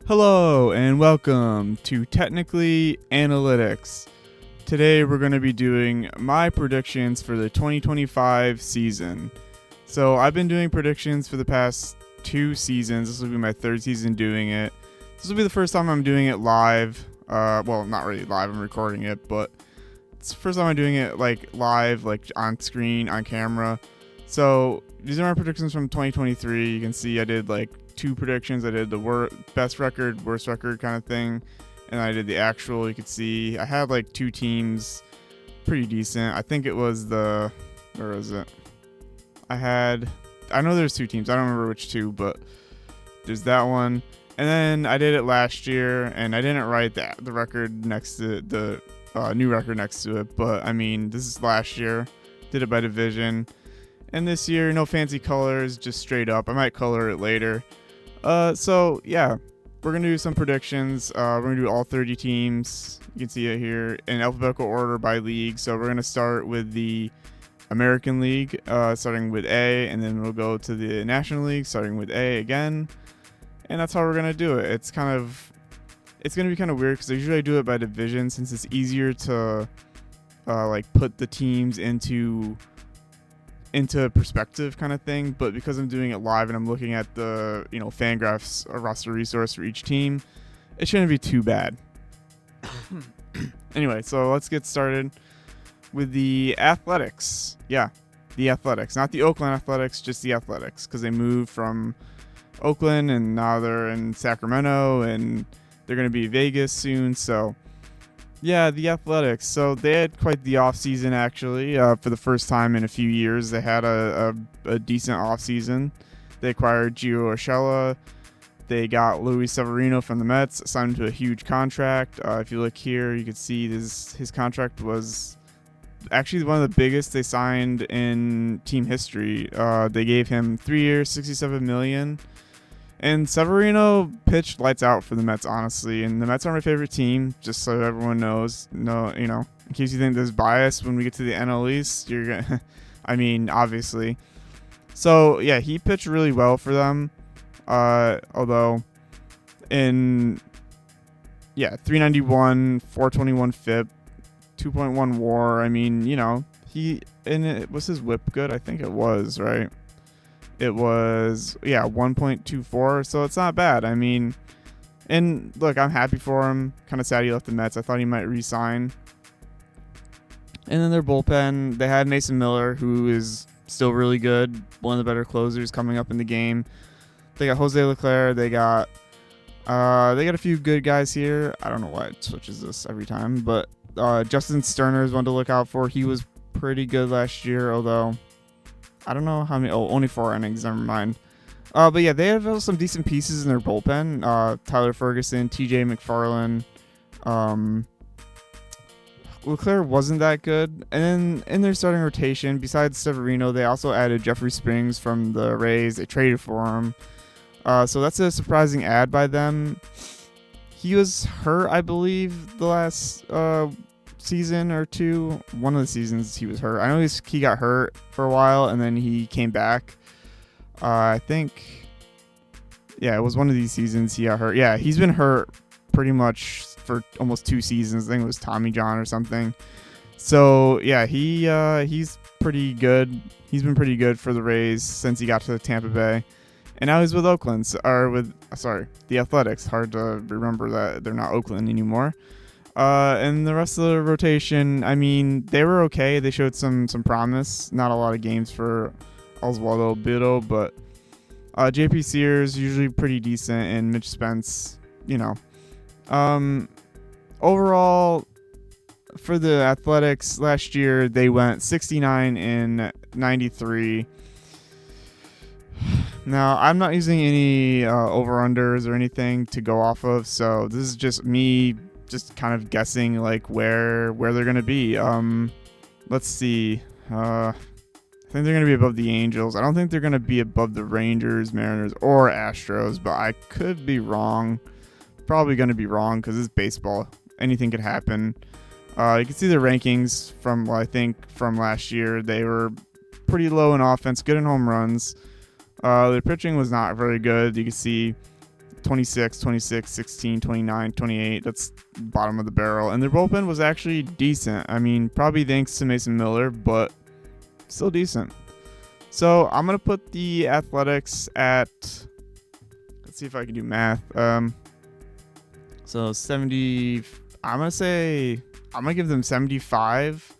Hello and welcome to Technically Analytics. Today we're going to be doing my predictions for the 2025 season. So I've been doing predictions for the past 2 seasons. This will be my 3rd season doing it. This will be the first time I'm doing it live. Well, not really live, I'm recording it, but it's the first time I'm doing it live, on screen, on camera. So these are my predictions from 2023. You can see I did 2 predictions. I did the best record, worst record kind of thing, and I did the actual. You could see I had 2 teams, pretty decent. I think it was where is it? I know there's 2 teams. I don't remember which 2, but there's that one. And then I did it last year, and I didn't write the record next to the new record next to it. But I mean, this is last year. Did it by division. And this year, no fancy colors, just straight up. I might color it later. So yeah, we're going to do some predictions. We're going to do all 30 teams. You can see it here in alphabetical order by league. So we're going to start with the American League, starting with A, and then we'll go to the National League, starting with A again. And that's how we're going to do it. It's going to be kind of weird because usually I do it by division since it's easier to put the teams into perspective kind of thing. But because I'm doing it live and I'm looking at the Fangraphs roster resource for each team, it shouldn't be too bad. Anyway, so let's get started with the Athletics. Yeah, the Athletics, not the Oakland Athletics, just the Athletics, because they moved from Oakland and now they're in Sacramento and they're going to be Vegas soon. So yeah, the Athletics. So they had quite the offseason, actually. For the first time in a few years, they had a decent offseason. They acquired Gio Urshela. They got Luis Severino from the Mets, signed him to a huge contract. If you look here, you can see his contract was actually one of the biggest they signed in team history. They gave him 3 years, $67 million. And Severino pitched lights out for the Mets, honestly. And the Mets are my favorite team, just so everyone knows. No, in case you think there's bias when we get to the NL East, you're gonna. I mean, obviously. So yeah, he pitched really well for them. Although, 391, 421 FIP, 2.1 WAR. I mean, was his WHIP good? I think it was, right? It was, 1.24, so it's not bad. I mean, and look, I'm happy for him. Kind of sad he left the Mets. I thought he might re-sign. And then their bullpen, they had Mason Miller, who is still really good. One of the better closers coming up in the game. They got Jose Leclerc. They got a few good guys here. I don't know why it switches this every time, but Justin Sterner is one to look out for. He was pretty good last year, although I don't know how many. Oh, only 4 innings. Never mind. But yeah, they have some decent pieces in their bullpen. Tyler Ferguson, T.J. McFarland. Leclerc wasn't that good. And then in their starting rotation, besides Severino, they also added Jeffrey Springs from the Rays. They traded for him. So that's a surprising add by them. He was hurt, I believe, the last season or 2. One of the seasons he was hurt. I know he got hurt for a while and then he came back. I think, it was one of these seasons he got hurt. Yeah, he's been hurt pretty much for almost 2 seasons. I think it was Tommy John or something. So yeah, he's pretty good. He's been pretty good for the Rays since he got to Tampa Bay. And now he's with the Athletics. Hard to remember that they're not Oakland anymore. And the rest of the rotation, I mean, they were okay. They showed some promise. Not a lot of games for Oswaldo Bido, but JP Sears usually pretty decent, and Mitch Spence, Overall, for the Athletics last year, they went 69 and 93. Now, I'm not using any over-unders or anything to go off of, so this is just me just kind of guessing where they're going to be. Let's see. I think they're going to be above the Angels. I don't think they're going to be above the Rangers, Mariners, or Astros, but I could be wrong. Probably going to be wrong because it's baseball. Anything could happen. You can see the rankings from last year. They were pretty low in offense, good in home runs. Their pitching was not very good. You can see 26, 26, 16, 29, 28. That's bottom of the barrel. And their bullpen was actually decent. I mean, probably thanks to Mason Miller, but still decent. So I'm going to put the Athletics at, let's see if I can do math. So 70, I'm going to give them 75.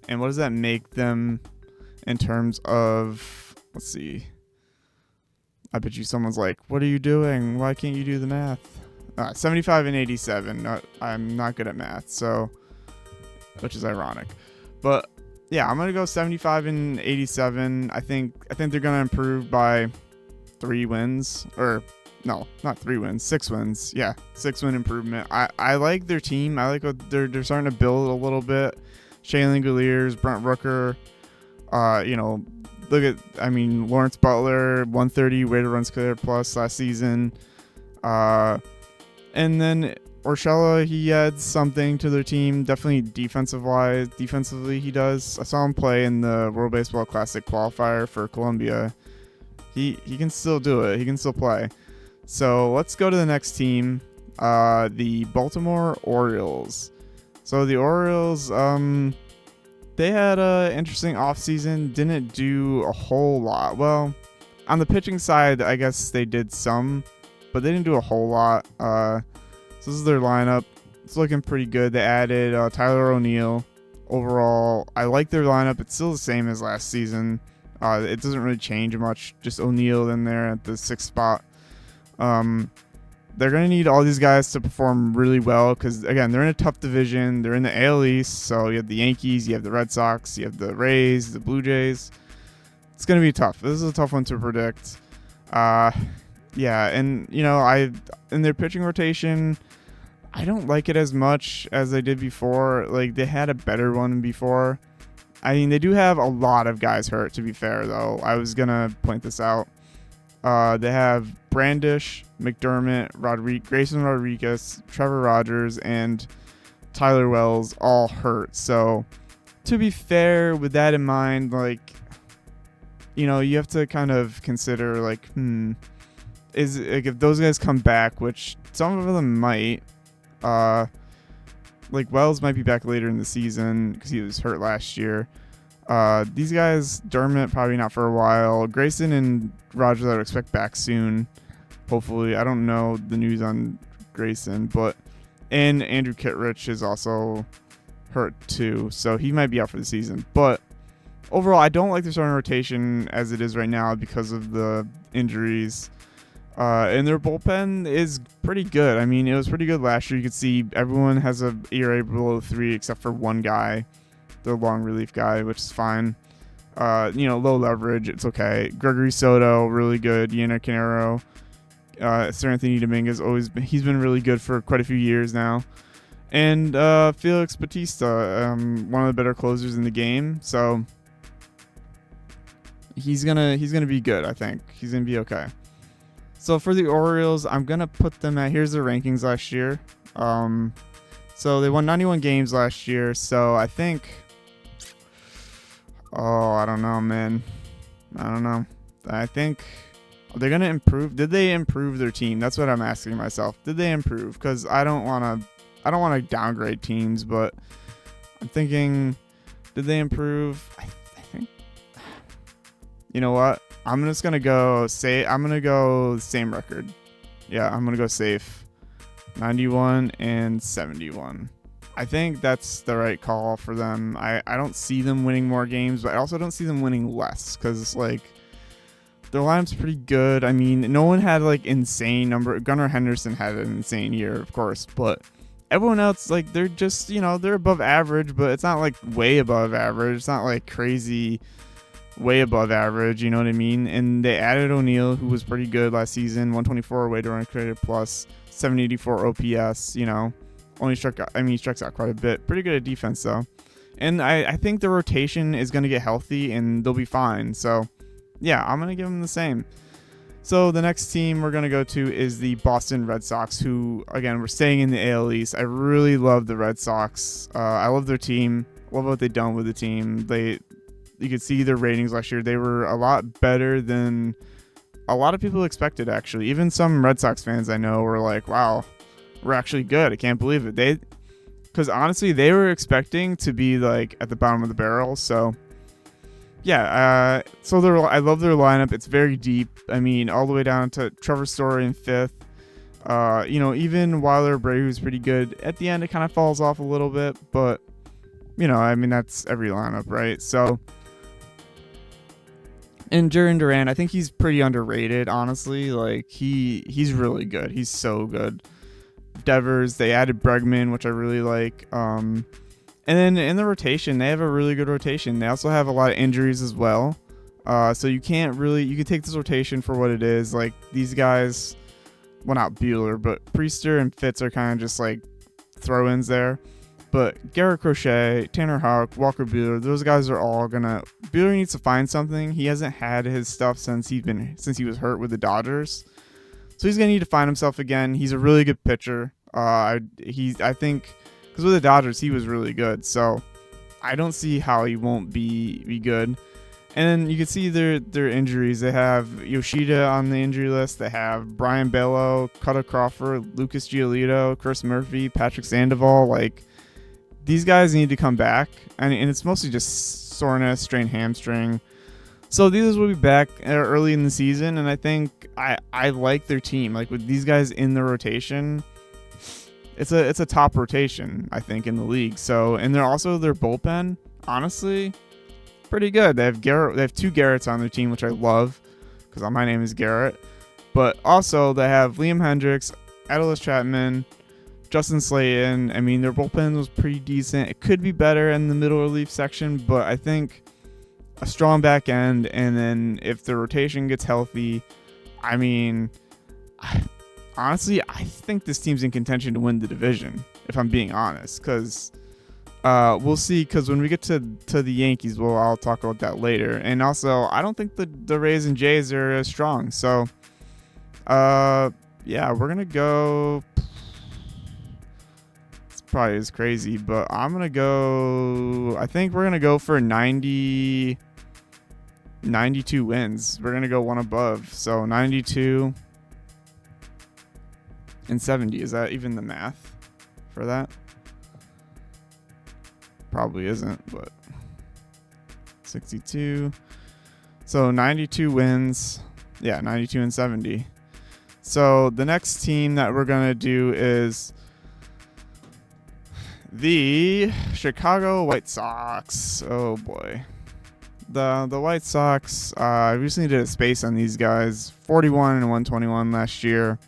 And what does that make them in terms of, let's see. I bet you someone's like, what are you doing? Why can't you do the math? 75 and 87. I'm not good at math, so, which is ironic. But yeah, I'm going to go 75 and 87. I think they're going to improve by 3 wins. Or, no, not 3 wins. 6 wins. Yeah, 6-win improvement. I like their team. I like what they're starting to build a little bit. Shaylin Galeers, Brent Rooker, Lawrence Butler, 130 weighted runs cleared plus last season. And then Urshela, he adds something to their team. Definitely defensively he does. I saw him play in the World Baseball Classic qualifier for Colombia. He can still do it. He can still play. So let's go to the next team, the Baltimore Orioles. So the Orioles, they had an interesting offseason, didn't do a whole lot. Well, on the pitching side, I guess they did some, but they didn't do a whole lot. So this is their lineup. It's looking pretty good. They added Tyler O'Neill. Overall, I like their lineup. It's still the same as last season. It doesn't really change much. Just O'Neill in there at the 6th spot. They're going to need all these guys to perform really well because, again, they're in a tough division. They're in the AL East, so you have the Yankees, you have the Red Sox, you have the Rays, the Blue Jays. It's going to be tough. This is a tough one to predict. Yeah, and, in their pitching rotation, I don't like it as much as they did before. Like, they had a better one before. I mean, they do have a lot of guys hurt, to be fair, though. I was going to point this out. They have Brandish, McDermott, Grayson Rodriguez, Trevor Rogers, and Tyler Wells all hurt. So, to be fair, with that in mind, you have to kind of consider, if those guys come back, which some of them might, Wells might be back later in the season because he was hurt last year. These guys, Dermott, probably not for a while. Grayson and Rogers, I would expect back soon. Hopefully. I don't know the news on Grayson, and Andrew Kittredge is also hurt too, so he might be out for the season. But overall, I don't like their starting rotation as it is right now because of the injuries. And their bullpen is pretty good. I mean, it was pretty good last year. You could see everyone has a ERA below 3 except for one guy, the long relief guy, which is fine. Low leverage, it's okay. Gregory Soto, really good. Yiner Canero, Sir Anthony Dominguez, he's been really good for quite a few years now. And Felix Bautista, one of the better closers in the game. So he's gonna be good. I think he's gonna be okay. So for the Orioles, I'm gonna put them at, here's their rankings last year. So they won 91 games last year. So I think. I don't know, man. I don't know. I think they're going to improve. Did they improve their team? That's what I'm asking myself. Did they improve? Because I don't want to downgrade teams, but I'm thinking, did they improve? I think. You know what? I'm just going to go same record. Yeah, I'm going to go safe. 91 and 71. I think that's the right call for them. I don't see them winning more games, but I also don't see them winning less because, their lineup's pretty good. I mean, no one had, insane number. Gunnar Henderson had an insane year, of course, but everyone else, they're just, they're above average, but it's not, way above average. It's not, crazy way above average, you know what I mean? And they added O'Neill, who was pretty good last season, 124 weighted runs created plus, 784 OPS, he strikes out quite a bit. Pretty good at defense, though. And I think the rotation is going to get healthy, and they'll be fine. So, yeah, I'm going to give them the same. So, the next team we're going to go to is the Boston Red Sox, who, again, we're staying in the AL East. I really love the Red Sox. I love their team. Love what they've done with the team. You could see their ratings last year. They were a lot better than a lot of people expected, actually. Even some Red Sox fans I know were like, wow, we're actually good. I can't believe it. Because honestly, they were expecting to be like at the bottom of the barrel. So yeah, I love their lineup. It's very deep. I mean, all the way down to Trevor Story in fifth. Even Weiler Abreu's pretty good. At the end, it kind of falls off a little bit, but I mean, that's every lineup, right? So, and Duran, I think he's pretty underrated, honestly. Like he's really good. He's so good. Devers, they added Bregman, which I really like. And then in the rotation, they have a really good rotation. They also have a lot of injuries as well. So you can take this rotation for what it is. Like these guys, well, not Bueller, but Priester and Fitz are kind of just like throw-ins there. But Garrett Crochet, Tanner Houck, Walker Bueller, those guys are all gonna. Bueller needs to find something. He hasn't had his stuff since he was hurt with the Dodgers, so he's gonna need to find himself again. He's a really good pitcher. I think because with the Dodgers he was really good, so I don't see how he won't be good. And then you can see their injuries. They have Yoshida on the injury list. They have Brian Bello, Cutter Crawford, Lucas Giolito, Chris Murphy, Patrick Sandoval. Like, these guys need to come back. And it's mostly just soreness, strained hamstring. So these will be back early in the season. And I think I like their team. Like, with these guys in the rotation, it's a top rotation, I think, in the league. So, and they're also their bullpen, honestly, pretty good. They have two Garretts on their team, which I love because my name is Garrett. But also they have Liam Hendricks, Adolis Chapman, Justin Slayton. I mean, their bullpen was pretty decent. It could be better in the middle relief section, but I think a strong back end, and then if the rotation gets healthy, I mean, honestly, I think this team's in contention to win the division, if I'm being honest, because we'll see, because when we get to the Yankees, I'll talk about that later. And also, I don't think the Rays and Jays are as strong. So, yeah, we're going to go. It's probably is crazy, but I'm going to go. I think we're going to go for 92 wins. We're going to go one above. So, 92 and 70. Is that even the math for that? Probably isn't, but 62. So 92 wins. Yeah, 92 and 70. So the next team that we're going to do is the Chicago White Sox. Oh boy. The White Sox, I recently did a space on these guys. 41 and 121 last year.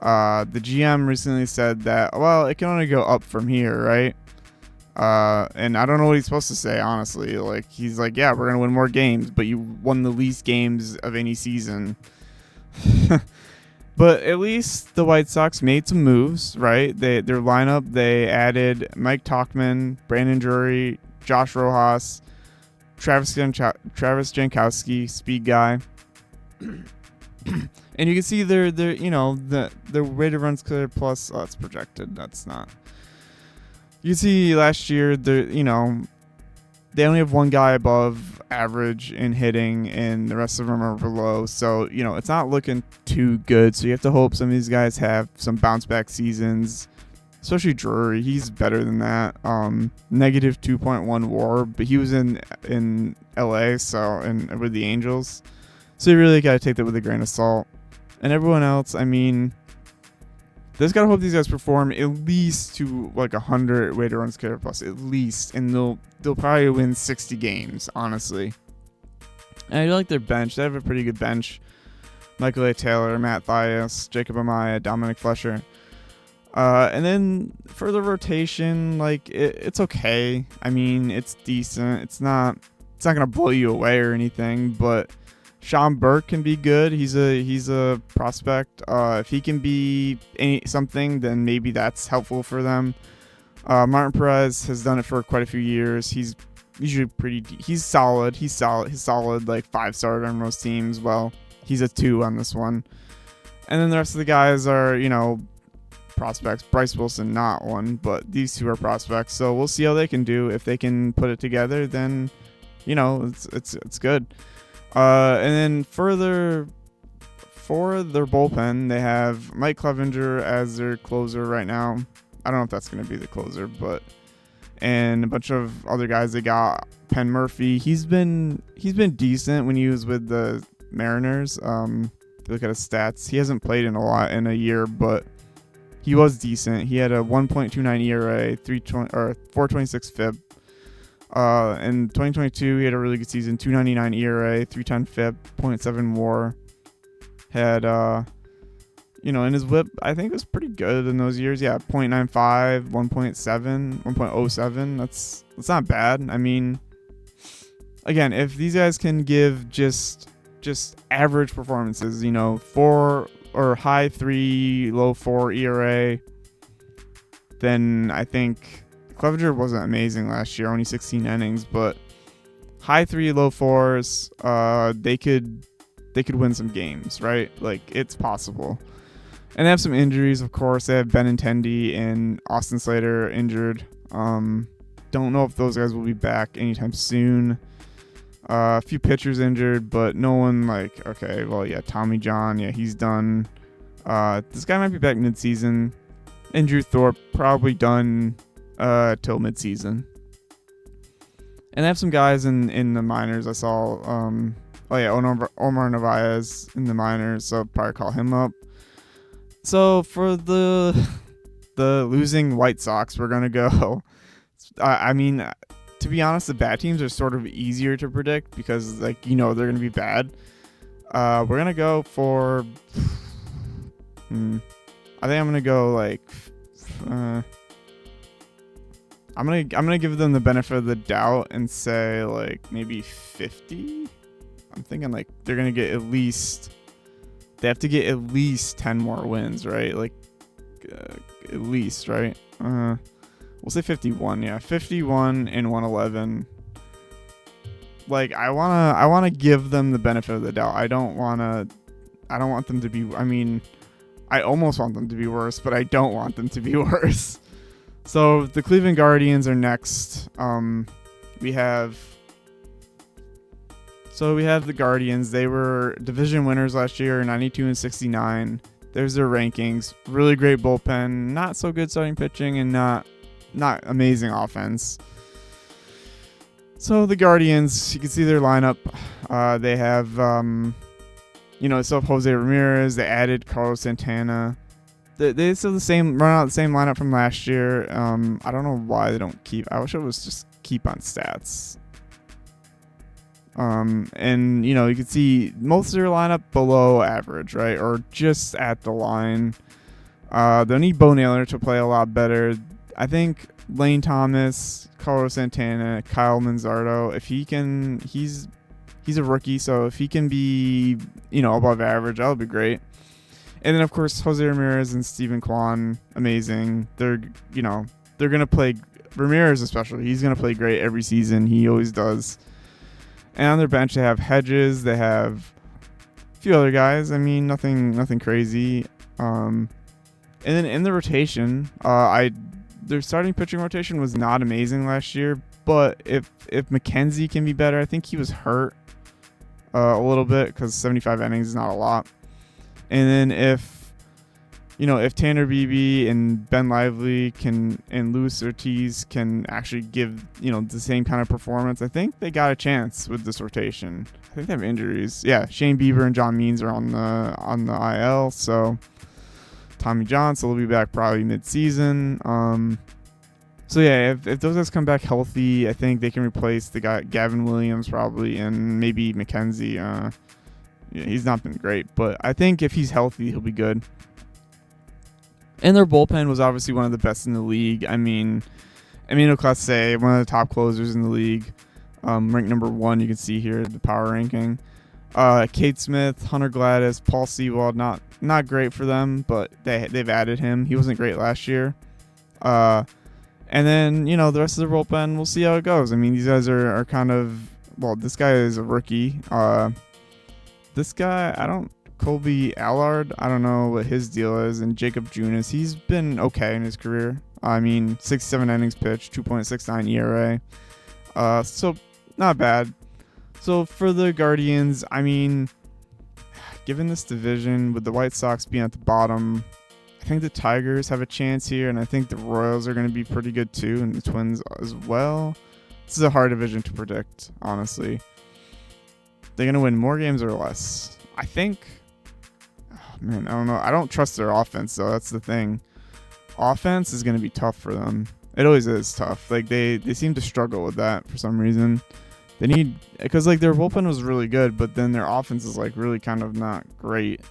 The GM recently said that, well, it can only go up from here, right? And I don't know what he's supposed to say, honestly. Like, he's like, yeah, we're going to win more games, but you won the least games of any season. But at least the White Sox made some moves, right? Their lineup, they added Mike Tauchman, Brandon Drury, Josh Rojas, Travis Jankowski, speed guy. And you can see their weighted runs cleared plus, it's projected. That's not. You see last year, they only have one guy above average in hitting, and the rest of them are below. So, it's not looking too good. So you have to hope some of these guys have some bounce back seasons, especially Drury. He's better than that. Negative 2.1 WAR, but he was in LA, and with the Angels. So you really got to take that with a grain of salt. And everyone else, I mean, just gotta hope these guys perform at least to like 100 weighted runs carried plus, at least, and they'll probably win 60 games, honestly. And I do like their bench. They have a pretty good bench. Michael A. Taylor, Matt Thias, Jacob Amaya, Dominic Fletcher. And then for the rotation, like it's okay. I mean, it's decent. It's not gonna blow you away or anything, but Sean Burke can be good. He's a prospect. If he can be something, then maybe that's helpful for them. Martin Perez has done it for quite a few years. He's usually he's solid. He's solid like 5-star on most teams. Well, he's a 2 on this one. And then the rest of the guys are, prospects. Bryce Wilson, not one, but these 2 are prospects. So we'll see how they can do. If they can put it together, then, it's good. And then further for their bullpen, they have Mike Clevenger as their closer right now. I don't know if that's going to be the closer, but and a bunch of other guys. They got Penn Murphy. He's been decent when he was with the Mariners. If you look at his stats, he hasn't played in a year, but he was decent. He had a 1.29 ERA, 4.26 FIP. In 2022, he had a really good season. 2.99 ERA, 3.10 FIP, .7 WAR. Had and his whip, I think, was pretty good in those years. Yeah, 0.95, 1.7, 1.07. That's not bad. I mean, again, if these guys can give just average performances, 4 or high 3, low 4 ERA, then I think Clevenger wasn't amazing last year, only 16 innings, but high 3, low 4s, they could win some games, right? Like, it's possible. And they have some injuries, of course. They have Benintendi and Austin Slater injured. Don't know if those guys will be back anytime soon. A few pitchers injured, but no one Tommy John, he's done. This guy might be back mid-season. Andrew Thorpe probably done till mid-season. And they have some guys in the minors. I saw, Omar Narvaez in the minors, so I'll probably call him up. So for the losing White Sox, we're gonna go. I mean, to be honest, the bad teams are sort of easier to predict because, they're gonna be bad. We're gonna go for. I think I'm gonna go I'm gonna give them the benefit of the doubt and say maybe 50. I'm thinking they're gonna get at least. They have to get at least 10 more wins, right? At least, right? We'll say 51. Yeah, 51 and 111. I wanna give them the benefit of the doubt. I don't want them to be. I mean, I almost want them to be worse, but I don't want them to be worse. So the Cleveland Guardians are next. We have the Guardians. They were division winners last year, 92 and 69. There's their rankings. Really great bullpen, not so good starting pitching, and not amazing offense. So the Guardians, you can see their lineup. They have, still have Jose Ramirez. They added Carlos Santana. They still run out the same lineup from last year. I don't know why they don't keep. I wish it was just keep on stats. And you can see most of their lineup below average, right, or just at the line. They'll need Bo Naylor to play a lot better. I think Lane Thomas, Carlos Santana, Kyle Manzardo, if he can, he's a rookie, so if he can be above average, that would be great. And then of course Jose Ramirez and Steven Kwan, amazing. They're gonna play. Ramirez especially, he's gonna play great every season. He always does. And on their bench, they have Hedges. They have a few other guys. I mean, nothing crazy. And then in the rotation, their starting pitching rotation was not amazing last year. But if McKenzie can be better, I think he was hurt a little bit because 75 innings is not a lot. And then if Tanner Beebe and Ben Lively and Luis Ortiz can actually give, the same kind of performance, I think they got a chance with this rotation. I think they have injuries. Yeah, Shane Bieber and John Means are on the IL, so Tommy John, so they'll be back probably mid-season. So yeah, if those guys come back healthy, I think they can replace the guy Gavin Williams probably and maybe McKenzie. He's not been great, but I think if he's healthy, he'll be good. And their bullpen was obviously one of the best in the league. I mean, Emilio Clase, one of the top closers in the league, ranked number 1. You can see here the power ranking. Cade Smith, Hunter Gladys, Paul Sewald, not great for them, but they've added him. He wasn't great last year. And then the rest of the bullpen, we'll see how it goes. I mean, these guys are kind of, well, this guy is a rookie. This guy, Colby Allard, I don't know what his deal is, and Jacob Junis, he's been okay in his career. I mean, 67 innings pitched, 2.69 ERA. So not bad. So for the Guardians, I mean, given this division with the White Sox being at the bottom, I think the Tigers have a chance here, and I think the Royals are going to be pretty good too, and the Twins as well. This is a hard division to predict, honestly. They're going to win more games or less. I think, oh man, I don't know. I don't trust their offense, though. That's the thing. Offense is going to be tough for them. It always is tough. Like, they seem to struggle with that for some reason. They need, because like their bullpen was really good, but then their offense is like really kind of not great.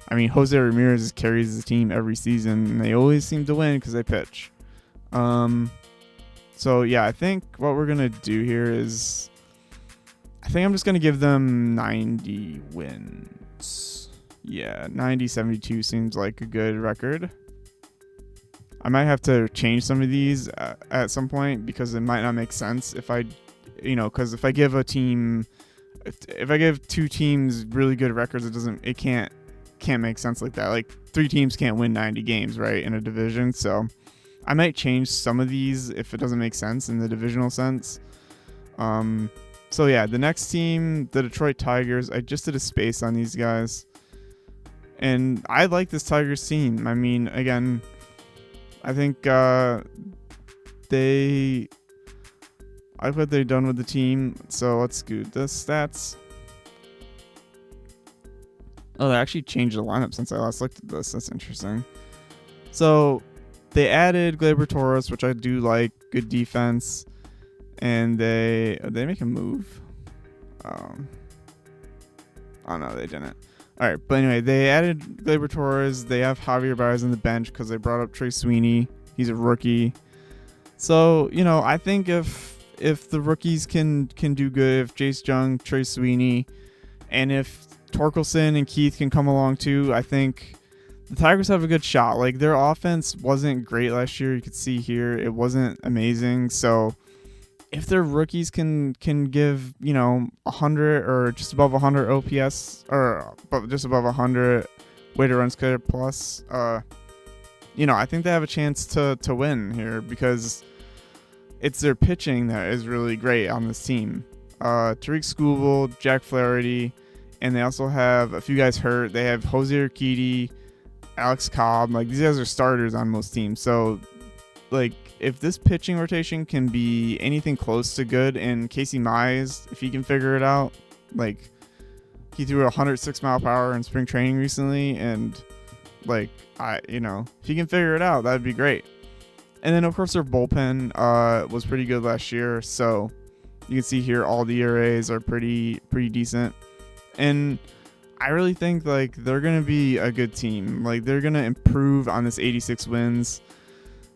I mean, Jose Ramirez carries the team every season, and they always seem to win because they pitch. So yeah, I think what we're gonna do here is, I think I'm just gonna give them 90 wins. Yeah, 90-72 seems like a good record. I might have to change some of these at some point because it might not make sense if I, because if I give a team, if I give two teams really good records, it can't make sense like that. Like 3 teams can't win 90 games, right, in a division. So I might change some of these if it doesn't make sense in the divisional sense. So yeah, the next team, the Detroit Tigers, I just did a space on these guys. And I like this Tigers team. I mean, again, I think I like what they've done with the team. So let's do the stats. Oh, they actually changed the lineup since I last looked at this. That's interesting. So they added Gleyber Torres, which I do like. Good defense. And they make a move. Oh no, they didn't. All right, but anyway, they added Gleyber Torres. They have Javier Baez on the bench because they brought up Trey Sweeney. He's a rookie. So, I think if the rookies can do good, if Jace Jung, Trey Sweeney, and if Torkelson and Keith can come along too, I think the Tigers have a good shot. Like, their offense wasn't great last year. You could see here it wasn't amazing. So if their rookies can give 100 or just above 100 OPS or just above 100 weighted runs created plus, I think they have a chance to win here because it's their pitching that is really great on this team. Tariq Skubal, Jack Flaherty, and they also have a few guys hurt. They have Jose Urquidy, Alex Cobb. Like, these guys are starters on most teams. So, like, if this pitching rotation can be anything close to good, and Casey Mize, if he can figure it out, like, he threw 106 mile per hour in spring training recently, and like, if he can figure it out, that'd be great. And then of course their bullpen was pretty good last year, so you can see here all the ERAs are pretty decent, and I really think like they're gonna be a good team. Like, they're gonna improve on this 86 wins.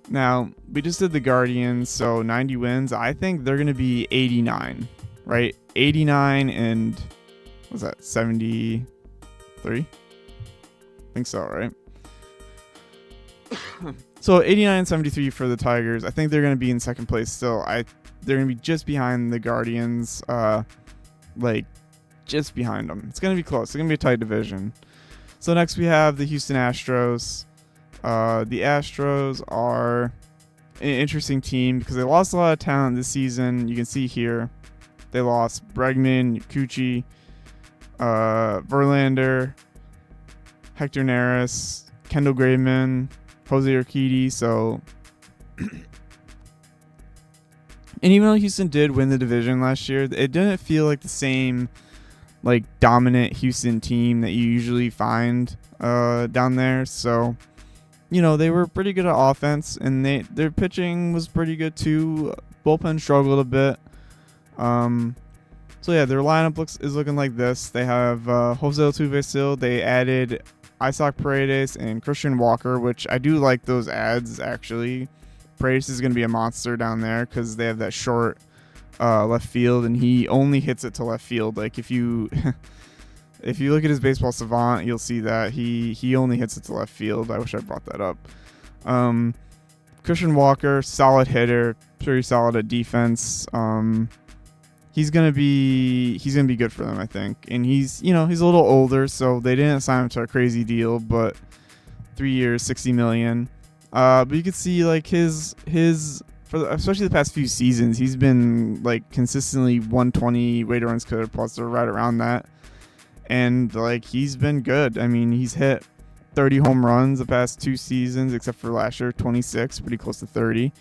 Now, we just did the Guardians, so 90 wins. I think they're going to be 89, right? 89 and, what's that, 73? I think so, right? So 89 and 73 for the Tigers. I think they're going to be in second place still. They're going to be just behind the Guardians, just behind them. It's going to be close. It's going to be a tight division. So next we have the Houston Astros. The Astros are an interesting team because they lost a lot of talent this season. You can see here they lost Bregman, Kikuchi, Verlander, Hector Neris, Kendall Graveman, Jose Urquidy. So, and even though Houston did win the division last year, it didn't feel like the same like dominant Houston team that you usually find down there. So, they were pretty good at offense, and their pitching was pretty good too. Bullpen struggled a bit. So yeah, their lineup is looking like this. They have Jose Altuve still. They added Isaac Paredes and Christian Walker, which I do like those ads actually. Paredes is going to be a monster down there because they have that short left field, and he only hits it to left field. Like, if you if you look at his Baseball Savant, you'll see that he only hits it to left field. I wish I brought that up. Christian Walker, solid hitter, pretty solid at defense. He's gonna be good for them, I think. And he's a little older, so they didn't sign him to a crazy deal, but 3 years, $60 million. But you can see like his especially the past few seasons, he's been like consistently 120 weighted runs created plus, or right around that. and like he's been good. I mean, he's hit 30 home runs the past 2 seasons, except for last year, 26, pretty close to 30.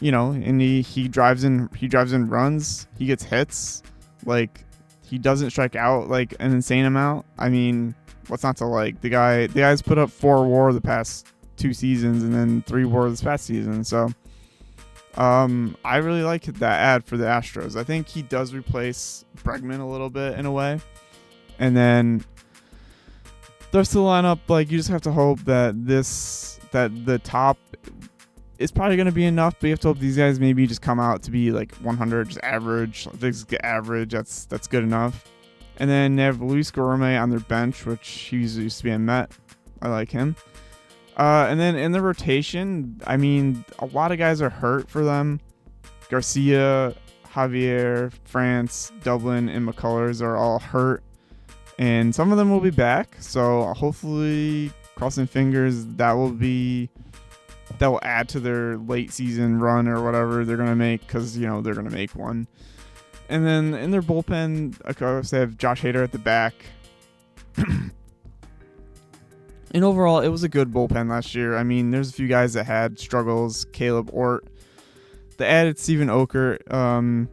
And he drives in runs, he gets hits, like he doesn't strike out like an insane amount. I mean, what's not to like? The guy's put up 4 WAR the past 2 seasons and then 3 WAR this past season. So I really like that ad for the Astros. I think he does replace Bregman a little bit in a way. And then the rest of the lineup, like, you just have to hope that the top is probably going to be enough, but you have to hope these guys maybe just come out to be like 100, just average. If they just get average, that's good enough. And then they have Luis Gourmet on their bench, which he used to be a Met. I like him. And then in the rotation, I mean, a lot of guys are hurt for them. Garcia, Javier, France, Dublin, and McCullers are all hurt. And some of them will be back. So hopefully, crossing fingers, that will add to their late season run or whatever they're going to make, because, they're going to make one. And then in their bullpen, of course, they have Josh Hader at the back. And overall, it was a good bullpen last year. I mean, there's a few guys that had struggles. Caleb Ort. They added Steven Okert,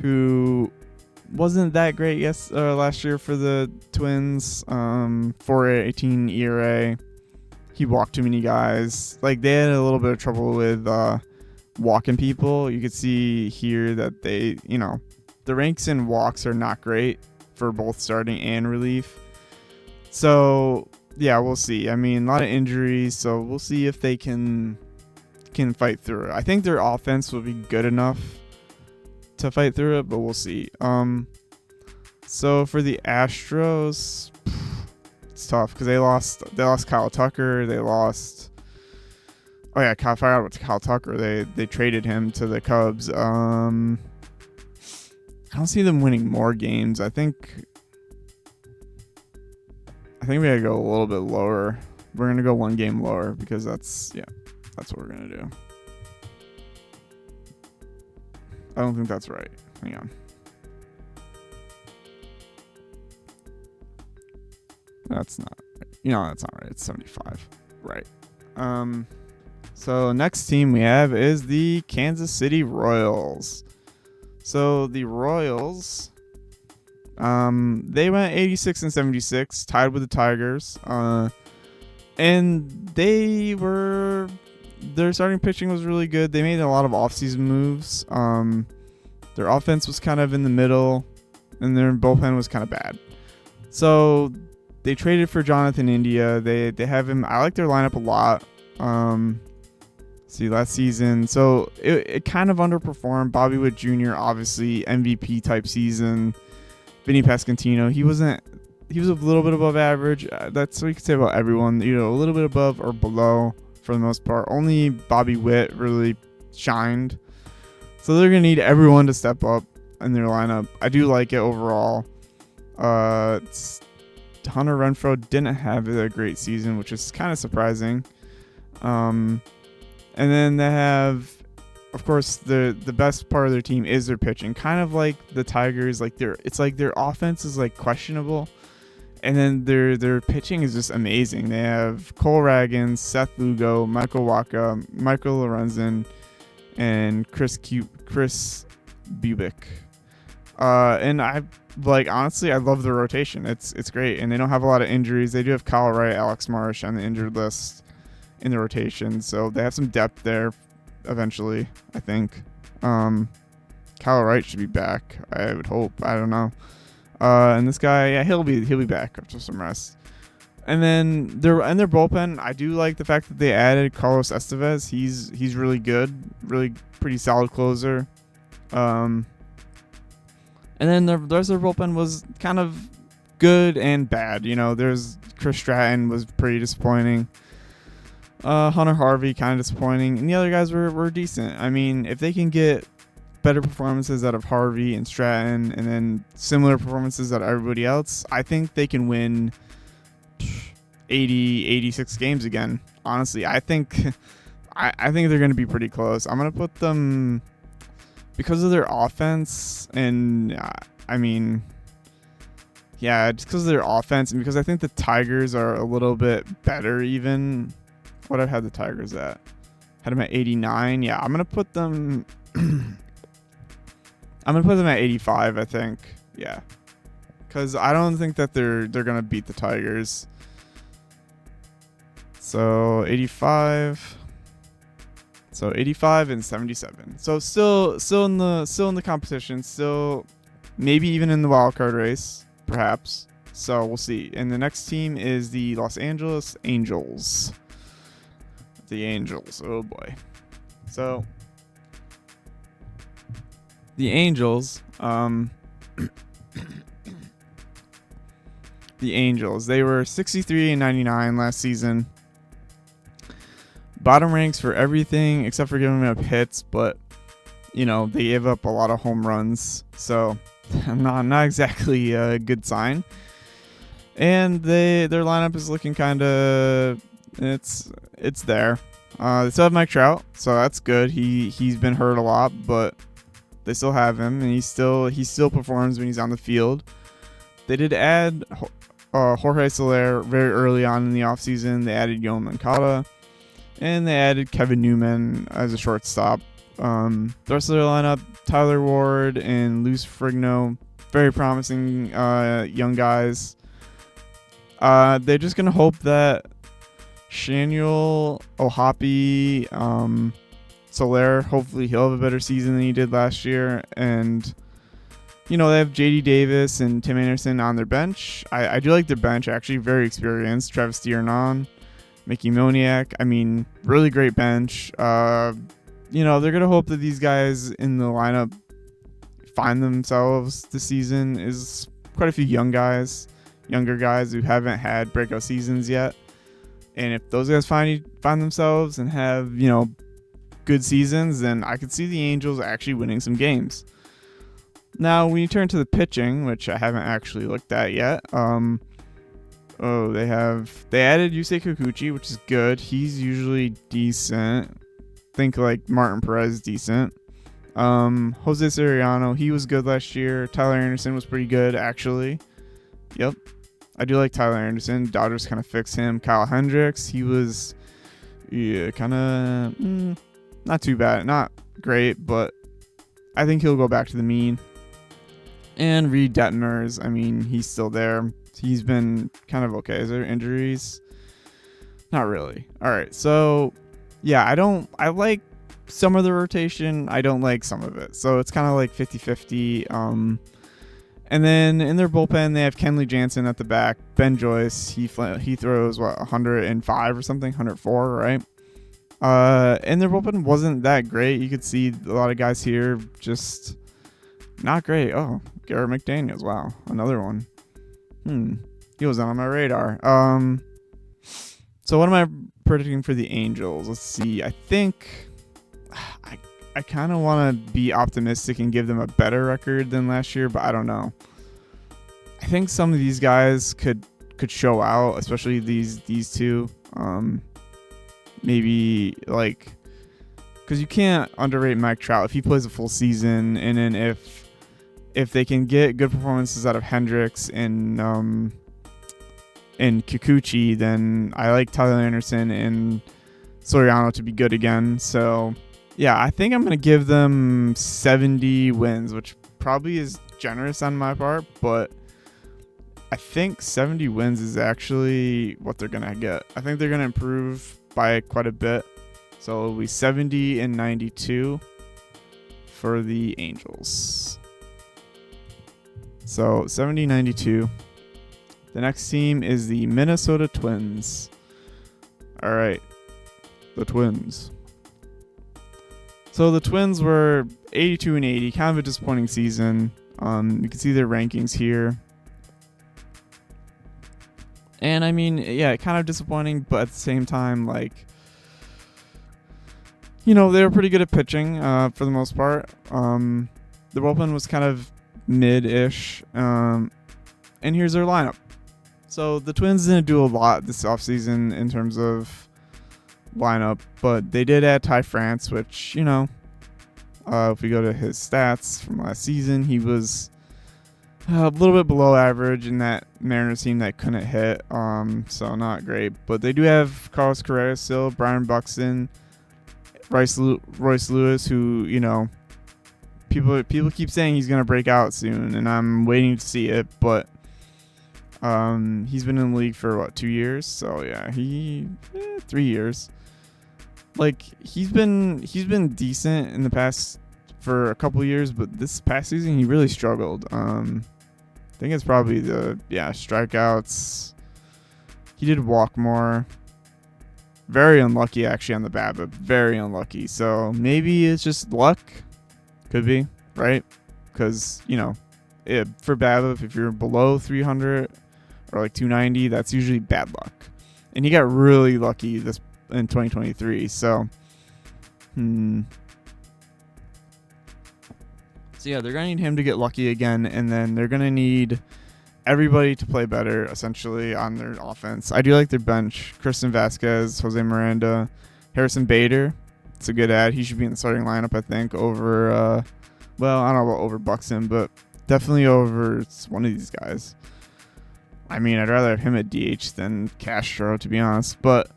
who wasn't that great last year for the Twins. 4.18 ERA. He walked too many guys. Like, they had a little bit of trouble with walking people. You could see here that they, the ranks in walks are not great for both starting and relief. So yeah, we'll see. I mean, a lot of injuries, so we'll see if they can fight through it. I think their offense will be good enough to fight through it, but we'll see. So for the Astros, it's tough because they lost Kyle Tucker. They lost. Oh yeah, I forgot about Kyle Tucker. They traded him to the Cubs. I don't see them winning more games. I think we gotta go a little bit lower. We're gonna go 1 game lower because that's what we're gonna do. I don't think that's right. Hang on. That's not right. That's not right. It's 75. Right. So next team we have is the Kansas City Royals. So the Royals, they went 86-76, tied with the Tigers. And their starting pitching was really good. They made a lot of offseason moves. Their offense was kind of in the middle, and their bullpen was kind of bad. So they traded for Jonathan India. They have him. I like their lineup a lot. Last season, so it kind of underperformed. Bobby Witt Jr., obviously MVP type season. Vinny Pasquantino, he was a little bit above average. That's what you could say about everyone. A little bit above or below for the most part. Only Bobby Witt really shined. So they're gonna need everyone to step up in their lineup. I do like it overall. Hunter Renfroe didn't have a great season, which is kind of surprising. And then they have, of course, the best part of their team is their pitching. Kind of like the Tigers, it's like their offense is like questionable, and then their pitching is just amazing. They have Cole Ragans, Seth Lugo, Michael Wacha, Michael Lorenzen, and Chris Bubic. And honestly, I love the rotation. It's great, and they don't have a lot of injuries. They do have Kyle Wright, Alex Marsh on the injured list in the rotation, so they have some depth there eventually, I think. Kyle Wright should be back, I would hope. I don't know. And this guy, yeah, he'll be back after some rest. And then their bullpen, I do like the fact that they added Carlos Estevez. He's really good, really pretty solid closer. And then the rest of their bullpen was kind of good and bad. There's Chris Stratton was pretty disappointing. Hunter Harvey kind of disappointing, and the other guys were decent. I mean, if they can get better performances out of Harvey and Stratton, and then similar performances out of everybody else, I think they can win 86 games again. Honestly, I think they're going to be pretty close. I'm going to put them, because of their offense, and I mean, Yeah, just because of their offense and because I think the Tigers are a little bit better even. What I've had the Tigers at? Had them at 89. Yeah, I'm gonna put them. I'm gonna put them at 85. I think. Yeah, because I don't think that they're gonna beat the Tigers. So 85. So 85 and 77. So still in the competition. Still maybe even in the wild card race, perhaps. So we'll see. And the next team is the Los Angeles Angels. The Angels. Oh boy. So the Angels. The Angels. They were 63 and 99 last season. Bottom ranks for everything except for giving up hits, but they gave up a lot of home runs, so not exactly a good sign. And their lineup is looking kind of it's there. They still have Mike Trout, so that's good. He's been hurt a lot, but they still have him, and he still performs when he's on the field. They did add Jorge Soler very early on in the offseason. They added Yoan Moncada. And they added Kevin Newman as a shortstop. The rest of their lineup, Tyler Ward and Luis Frigno, very promising young guys. They're just going to hope that Shanuel, Ohapi, Soler, hopefully he'll have a better season than he did last year. And, they have JD Davis and Tim Anderson on their bench. I do like their bench, actually, very experienced. Travis D'Hernan. Mickey Moniak, really great bench. They're going to hope that these guys in the lineup find themselves this season. Is quite a few younger guys who haven't had breakout seasons yet. And if those guys find themselves and have, good seasons, then I could see the Angels actually winning some games. Now, when you turn to the pitching, which I haven't actually looked at yet, they added Yusei Kikuchi, which is good. He's usually decent. Think like Martin Perez is decent. Jose Soriano, he was good last year. Tyler Anderson was pretty good, actually. Yep. I do like Tyler Anderson. Dodgers kind of fixed him. Kyle Hendricks, he was kind of not too bad. Not great, but I think he'll go back to the mean. And Reed Detmers, he's still there. He's been kind of okay. Is there injuries? Not really. All right. So, yeah, I like some of the rotation. I don't like some of it. So it's kind of like 50-50. And then in their bullpen, they have Kenley Jansen at the back. Ben Joyce, he throws, 105 or something? 104, right? And their bullpen wasn't that great. You could see a lot of guys here just not great. Oh, Garrett McDaniels. Wow. Another one. He wasn't on my radar. So what am I predicting for the Angels? Let's see. I think I kind of want to be optimistic and give them a better record than last year, but I don't know. I think some of these guys could show out, especially these two. Maybe like because you can't underrate Mike Trout if he plays a full season, and then if they can get good performances out of Hendricks and Kikuchi, then I like Tyler Anderson and Soriano to be good again. So, yeah, I think I'm going to give them 70 wins, which probably is generous on my part, but I think 70 wins is actually what they're going to get. I think they're going to improve by quite a bit. So it'll be 70 and 92 for the Angels. So 70-92. The next team is the Minnesota Twins. All right, the Twins. So the Twins were 82 and 80, kind of a disappointing season. You can see their rankings here. And I mean, yeah, kind of disappointing, but at the same time, like, you know, they were pretty good at pitching for the most part. The bullpen was kind of mid-ish. And here's their lineup. So the Twins didn't do a lot this offseason in terms of lineup, but they did add Ty France, which, you know, if we go to his stats from last season, he was a little bit below average in that Mariners team that couldn't hit. So not great. But they do have Carlos Correa still, Brian Buxton, Royce Lewis, who, people keep saying he's gonna break out soon, and I'm waiting to see it. But he's been in the league for 2 years? So yeah, 3 years. Like he's been decent in the past for a couple years, but this past season he really struggled. I think it's probably the strikeouts. He did walk more. Very unlucky actually on the bat, but very unlucky. So maybe it's just luck. Could be, right? Because, for BABIP, if you're below 300 or like 290, that's usually bad luck. And he got really lucky this in 2023. So, So yeah, they're going to need him to get lucky again, and then they're going to need everybody to play better, essentially, on their offense. I do like their bench. Kristen Vasquez, Jose Miranda, Harrison Bader. It's a good ad. He should be in the starting lineup, I think, over, I don't know about over Buxton, but definitely over one of these guys. I mean, I'd rather have him at DH than Castro, to be honest, but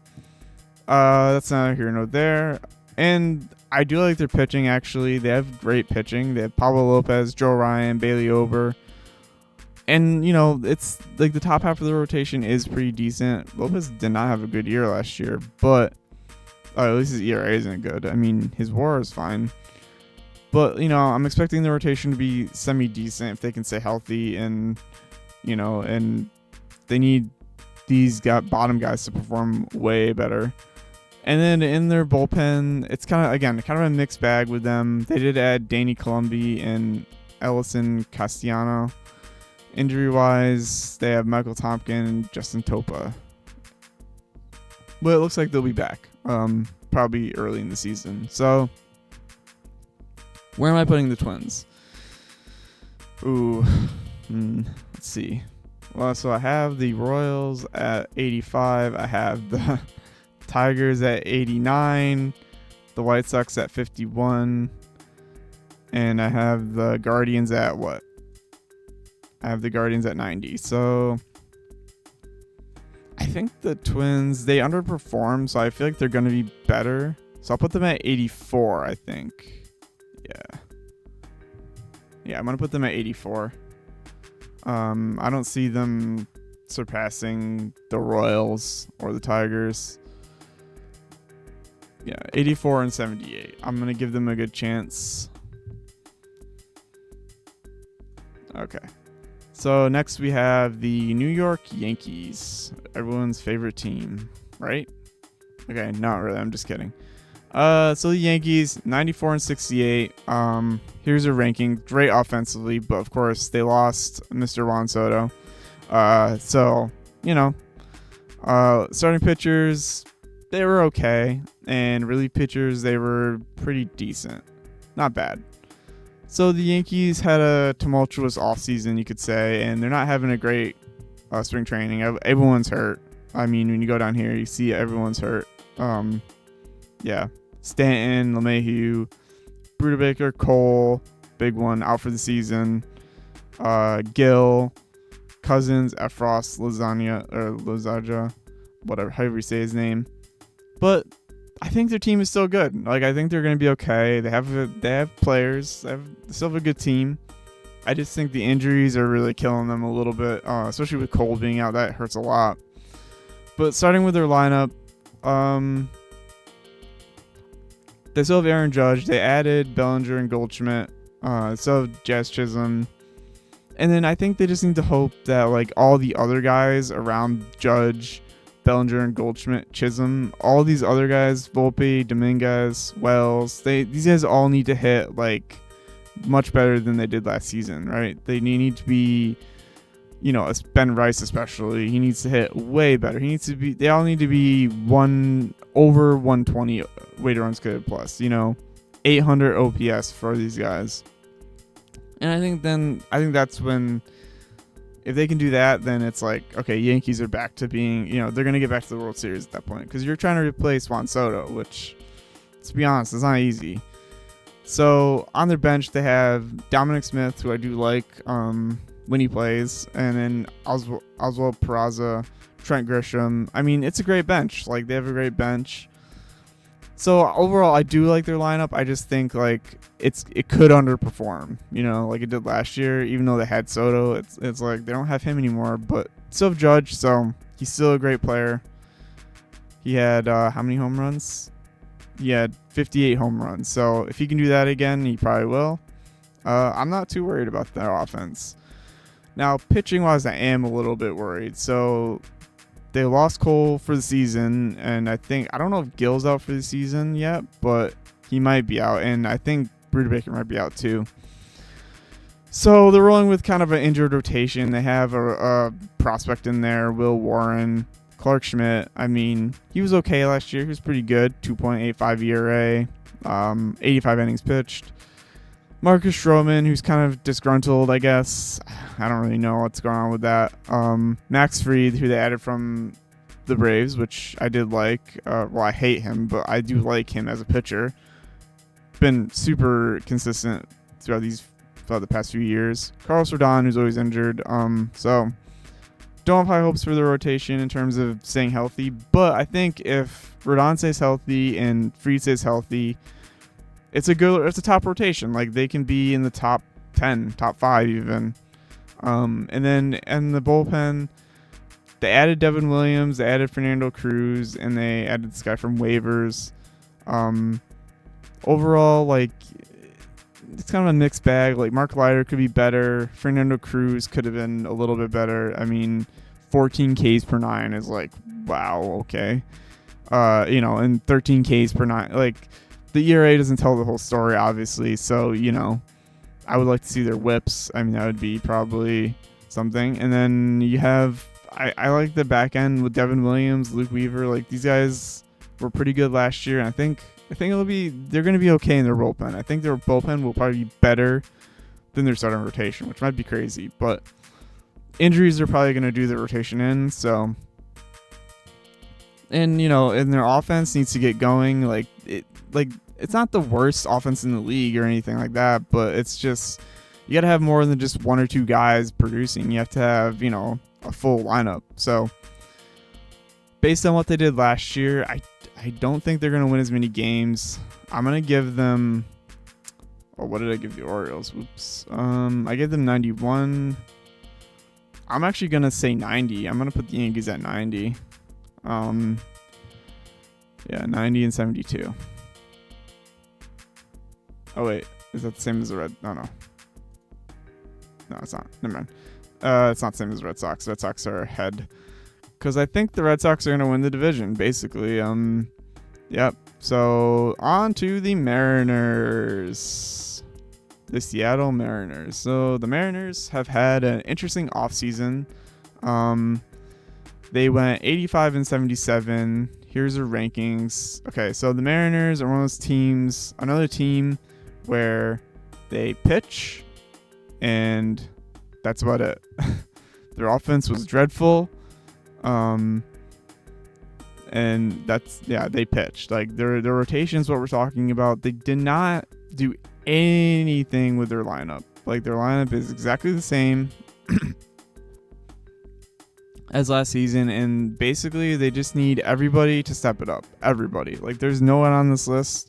that's not here nor there. And I do like their pitching, actually. They have great pitching. They have Pablo Lopez, Joe Ryan, Bailey Ober. And, it's like the top half of the rotation is pretty decent. Lopez did not have a good year last year, but at least his ERA isn't good. I mean, his WAR is fine. But, I'm expecting the rotation to be semi-decent if they can stay healthy, and, and they need these bottom guys to perform way better. And then in their bullpen, it's kind of a mixed bag with them. They did add Danny Columbi and Ellison Castellano. Injury-wise, they have Michael Tompkin and Justin Topa. But it looks like they'll be back, probably early in the season. So, where am I putting the Twins? Let's see. Well, so I have the Royals at 85. I have the Tigers at 89. The White Sox at 51. And I have the Guardians at what? I have the Guardians at 90. So I think the Twins, they underperformed, so I feel like they're going to be better. So I'll put them at 84, I think. Yeah, I'm going to put them at 84. I don't see them surpassing the Royals or the Tigers. Yeah, 84 and 78. I'm going to give them a good chance. Okay. So next we have the New York Yankees, everyone's favorite team, right? Okay, not really. I'm just kidding. So the Yankees, 94 and 68. Here's a ranking. Great offensively, but of course they lost Mr. Juan Soto. So starting pitchers, they were okay, and relief pitchers, they were pretty decent, not bad. So the Yankees had a tumultuous offseason, you could say, and they're not having a great spring training. Everyone's hurt. I mean, when you go down here, you see everyone's hurt. Stanton, LeMahieu, Brubaker, Cole, big one, out for the season. Gill, Cousins, Efros, Lozaja, whatever, however you say his name. But I think their team is still good. Like, I think they're going to be okay. They have players. They still have a good team. I just think the injuries are really killing them a little bit, especially with Cole being out. That hurts a lot. But starting with their lineup, they still have Aaron Judge. They added Bellinger and Goldschmidt. Still have Jazz Chisholm. And then I think they just need to hope that like all the other guys around Judge, Bellinger and Goldschmidt, Chisholm, all these other guys, Volpe, Dominguez, Wells, these guys all need to hit like much better than they did last season, right? They need to be, Ben Rice especially, he needs to hit way better. They all need to be over 120 weighted runs created plus, 800 OPS for these guys. And I think that's when, if they can do that, then it's like, okay, Yankees are back to being, they're going to get back to the World Series at that point. Because you're trying to replace Juan Soto, which, to be honest, is not easy. So, on their bench, they have Dominic Smith, who I do like. when he plays, and then Oswald Peraza, Trent Grisham. I mean, it's a great bench. Like, they have a great bench. So overall, I do like their lineup. I just think like it could underperform, like it did last year. Even though they had Soto, it's like they don't have him anymore. But still have Judge, so he's still a great player. He had how many home runs? He had 58 home runs. So if he can do that again, he probably will. I'm not too worried about their offense. Now, pitching wise, I am a little bit worried. So they lost Cole for the season, and I don't know if Gill's out for the season yet, but he might be out, and I think Brubaker might be out too. So they're rolling with kind of an injured rotation. They have a prospect in there, Will Warren, Clark Schmidt. I mean, he was okay last year. He was pretty good, 2.85 ERA, 85 innings pitched. Marcus Stroman, who's kind of disgruntled, I guess. I don't really know what's going on with that. Max Fried, who they added from the Braves, which I did like. Well, I hate him, but I do like him as a pitcher. Been super consistent throughout the past few years. Carlos Rodon, who's always injured. So don't have high hopes for the rotation in terms of staying healthy. But I think if Rodon stays healthy and Fried stays healthy, it's a top rotation. Like, they can be in the top 10, top 5 even. And then in the bullpen, they added Devin Williams, they added Fernando Cruz, and they added this guy from waivers. Overall, like, it's kind of a mixed bag. Like, Mark Leiter could be better. Fernando Cruz could have been a little bit better. I mean, 14 Ks per 9 is like, wow, okay. And 13 Ks per 9, like, the ERA doesn't tell the whole story, obviously. So, I would like to see their whips. I mean, that would be probably something. And then you have, I like the back end with Devin Williams, Luke Weaver. Like, these guys were pretty good last year. And I think they're going to be okay in their bullpen. I think their bullpen will probably be better than their starting rotation, which might be crazy. But injuries are probably going to do the rotation in. So, and, and their offense needs to get going. Like, it's not the worst offense in the league or anything like that, but it's just, you got to have more than just one or two guys producing. You have to have, a full lineup. So based on what they did last year, I don't think they're going to win as many games. I'm going to give them, what did I give the Orioles? Whoops. I gave them 91. I'm actually going to say 90. I'm going to put the Yankees at 90. 90 and 72. Oh, wait. Is that the same as the Red? No, it's not. Never mind. It's not the same as the Red Sox. Red Sox are ahead. Because I think the Red Sox are going to win the division, basically. Yep. So, on to the Mariners. The Seattle Mariners. So, the Mariners have had an interesting offseason. They went 85 and 77. Here's their rankings. Okay, so the Mariners are one of those teams, another team where they pitch, and that's about it. Their offense was dreadful. And they pitched. Like, their rotations, what we're talking about, they did not do anything with their lineup. Like, their lineup is exactly the same as last season, and basically they just need everybody to step it up. Everybody. Like, there's no one on this list.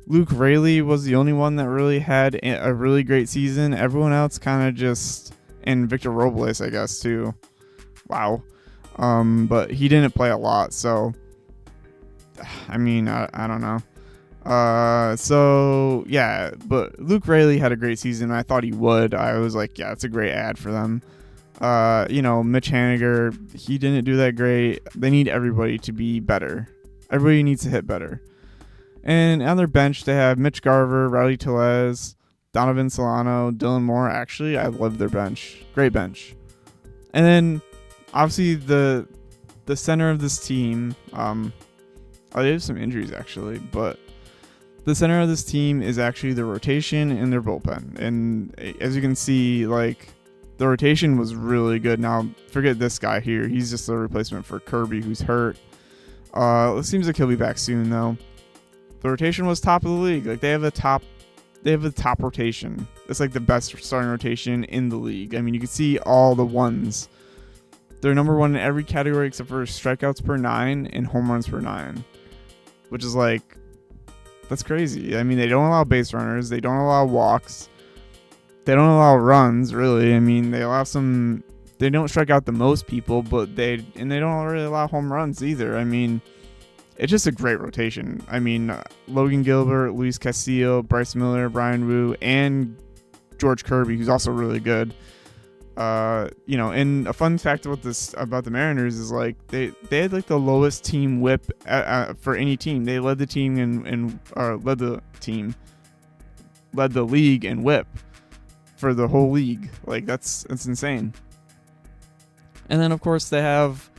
Luke Raley was the only one that really had a really great season. Everyone else kind of just, and Victor Robles, I guess, too. Wow. But he didn't play a lot, so I mean, I don't know. So yeah, but Luke Raley had a great season. I thought he would. I was like, yeah, it's a great ad for them. Mitch Haniger, he didn't do that great. They need everybody to be better. Everybody needs to hit better. And on their bench, they have Mitch Garver, Rowdy Tellez, Donovan Solano, Dylan Moore. Actually, I love their bench. Great bench. And then, obviously, the center of this team, they have some injuries, actually, but the center of this team is actually the rotation and their bullpen. And as you can see, like, the rotation was really good. Now, forget this guy here. He's just a replacement for Kirby, who's hurt. It seems like he'll be back soon, though. The rotation was top of the league. Like, they have a top they have the top rotation. It's like the best starting rotation in the league. I mean, you can see all the ones. They're number one in every category except for strikeouts per 9 and home runs per 9, which is like, that's crazy. I mean, they don't allow base runners. They don't allow walks. They don't allow runs, really. I mean, they allow some. They don't strike out the most people, but they don't really allow home runs either. I mean, it's just a great rotation. I mean, Logan Gilbert, Luis Castillo, Bryce Miller, Brian Wu, and George Kirby, who's also really good. And a fun fact about the Mariners is like they had like the lowest team whip for any team. They led the team led the league in whip for the whole league. Like that's insane. And then of course they have,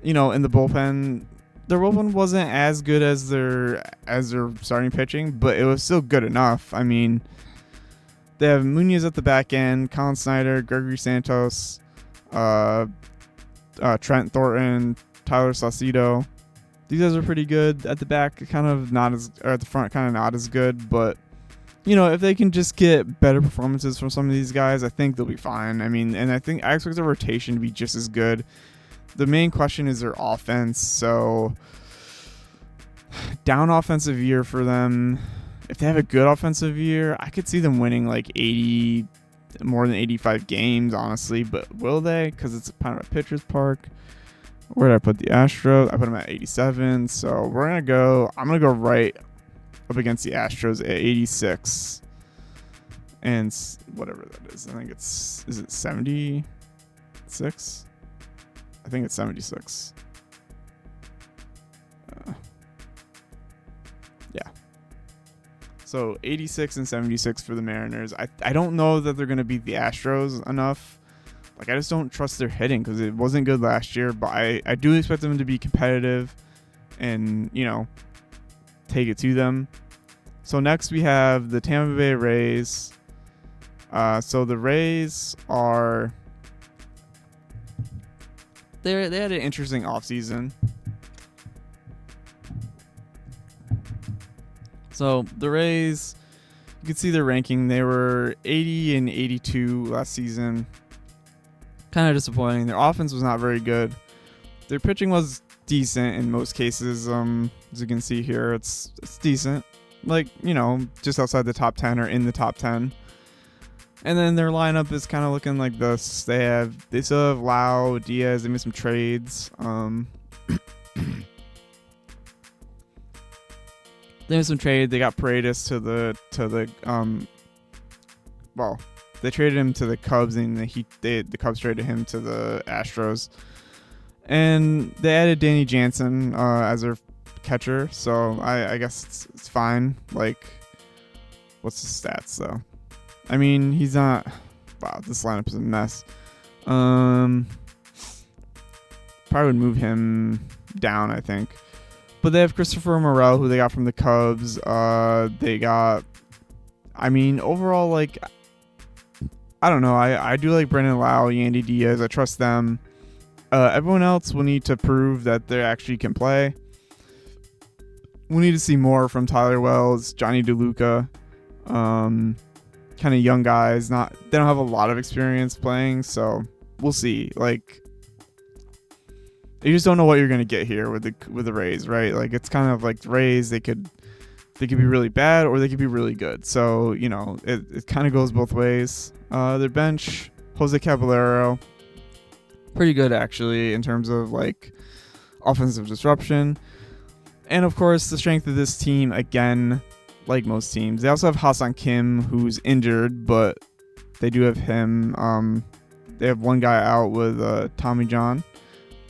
in the bullpen, their bullpen wasn't as good as their starting pitching, but it was still good enough. I mean, they have Munoz at the back end, Colin Snyder, Gregory Santos, Trent Thornton, Tyler Saucedo. These guys are pretty good. At the back, kind of not as, or at the front, kind of not as good. But, if they can just get better performances from some of these guys, I think they'll be fine. I mean, and I expect the rotation to be just as good. The main question is their offense. So, down offensive year for them. If they have a good offensive year, I could see them winning like more than 85 games, honestly. But will they? Because it's kind of a pitcher's park. Where did I put the Astros? I put them at 87. So I'm going to go right up against the Astros at 86. And whatever that is. I think is it 76? I think it's 76. Yeah. So 86 and 76 for the Mariners. I don't know that they're going to beat the Astros enough. Like, I just don't trust their hitting because it wasn't good last year. But I do expect them to be competitive and, take it to them. So next we have the Tampa Bay Rays. So the Rays are... They had an interesting offseason. So the Rays, you can see their ranking. They were 80 and 82 last season. Kind of disappointing. Their offense was not very good. Their pitching was decent in most cases. As you can see here, it's decent. Like, just outside the top 10 or in the top 10. And then their lineup is kind of looking like this. They still have Lau, Diaz. They made some trades. They made some trade. They got Paredes to the they traded him to the Cubs, and the Cubs traded him to the Astros. And they added Danny Jansen as their catcher, so I guess it's fine. Like, what's his stats though? I mean, he's not. Wow, this lineup is a mess. Probably would move him down, I think. But they have Christopher Morel, who they got from the Cubs. They got. I mean, overall, like, I don't know. I do like Brendan Lau, Yandy Diaz. I trust them. Everyone else will need to prove that they actually can play. We'll need to see more from Tyler Wells, Johnny DeLuca. Kind of young guys. They don't have a lot of experience playing, so we'll see. Like, you just don't know what you're gonna get here with the Rays, right? Like, it's kind of like the Rays. They could be really bad or they could be really good. So it kind of goes both ways. Their bench, Jose Caballero, pretty good actually in terms of like offensive disruption. And of course, the strength of this team, again, like most teams, they also have Ha-Seong Kim, who's injured, but they do have him. They have one guy out with Tommy John.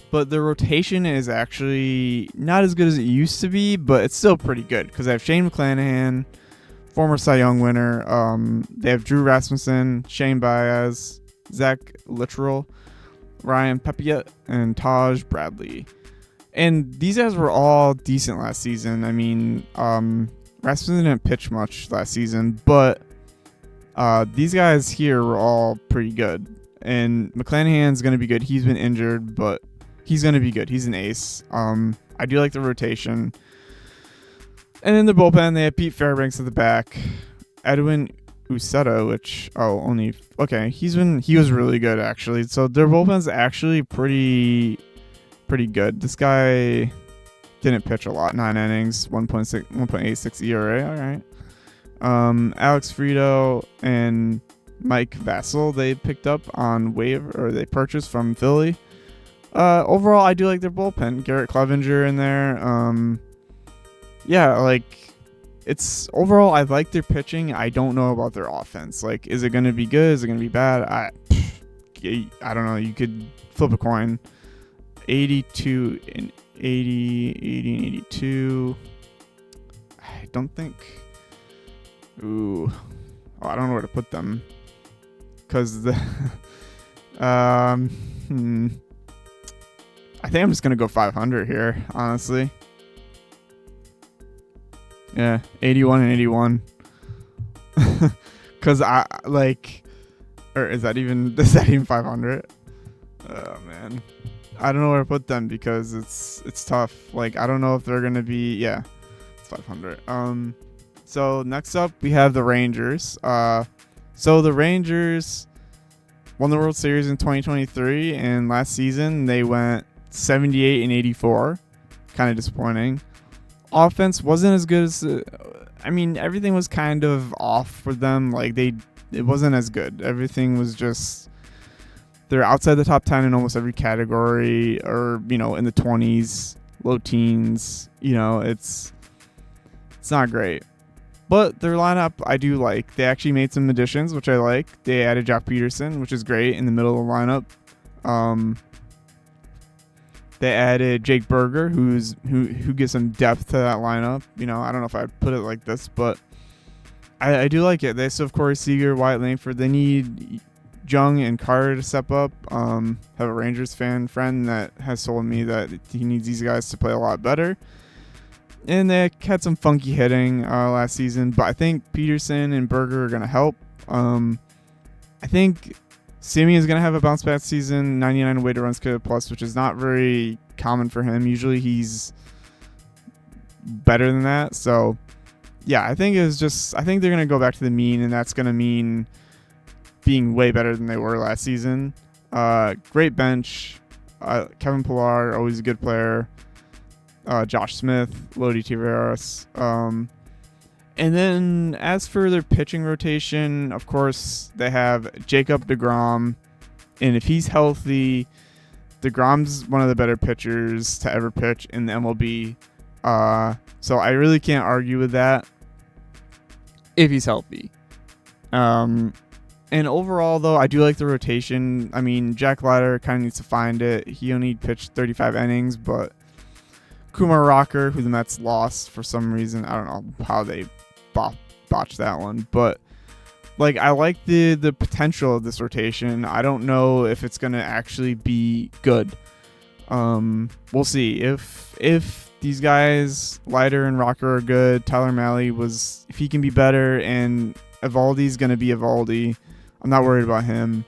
But the rotation is actually not as good as it used to be, but it's still pretty good because they have Shane McClanahan, former Cy Young winner. They have Drew Rasmussen, Shane Baez, Zach Littrell, Ryan Pepiot, and Taj Bradley. And these guys were all decent last season. I mean, Rasmussen didn't pitch much last season, but these guys here were all pretty good. And McClanahan's going to be good. He's been injured, but he's going to be good. He's an ace. I do like the rotation. And in the bullpen, they have Pete Fairbanks at the back. Edwin Uceta, which he was really good actually. So their bullpen's actually pretty good. This guy didn't pitch a lot, 9 innings, 1.86 ERA. All right. Alex Frito and Mike Vassell they picked up on waiver or they purchased from Philly. Overall, I do like their bullpen. Garrett Clevenger in there. Yeah, like it's overall I like their pitching. I don't know about their offense. Like, is it gonna be good? Is it gonna be bad? I don't know. You could flip a coin. 82 and 80 and 82. I don't think. I don't know where to put them. Cause the I think I'm just gonna go 500 here, honestly. Yeah, 81 and 81. Cause I like, or is that even 500? Oh man, I don't know where to put them because it's tough. Like I don't know if they're gonna be it's 500. So next up we have the Rangers. So the Rangers won the World Series in 2023, and last season they went 78 and 84. Kind of disappointing. Offense wasn't as good as everything was kind of off for them. Like it wasn't as good. Everything was just they're outside the top 10 in almost every category, or in the 20s, low teens. It's not great. But their lineup, I do like. They actually made some additions, which I like. They added Jock Peterson, which is great, in the middle of the lineup. They added Jake Berger, who gives some depth to that lineup. I don't know if I'd put it like this, but I do like it. They still have Corey Seager, Wyatt Langford. They need Jung and Carter to step up. Have a Rangers friend that has told me that he needs these guys to play a lot better. And they had some funky hitting last season, but I think Peterson and Berger are going to help. I think Simeon is going to have a bounce back season, 99 weighted runs created plus, which is not very common for him. Usually he's better than that. So, yeah, I think they're going to go back to the mean, and that's going to mean being way better than they were last season. Great bench. Kevin Pillar, always a good player. Josh Smith, Lodi Tavares. And then as for their pitching rotation, of course, they have Jacob deGrom. And if he's healthy, deGrom's one of the better pitchers to ever pitch in the MLB. So I really can't argue with that if he's healthy. And overall, though, I do like the rotation. Jack Leiter kind of needs to find it. He only pitched 35 innings, but Kumar Rocker, who the Mets lost for some reason. I don't know how they botched that one. But, I like the potential of this rotation. I don't know if it's going to actually be good. We'll see. If these guys, Leiter and Rocker, are good, Tyler Mahle if he can be better, and Evaldi's going to be Evaldi, I'm not worried about him.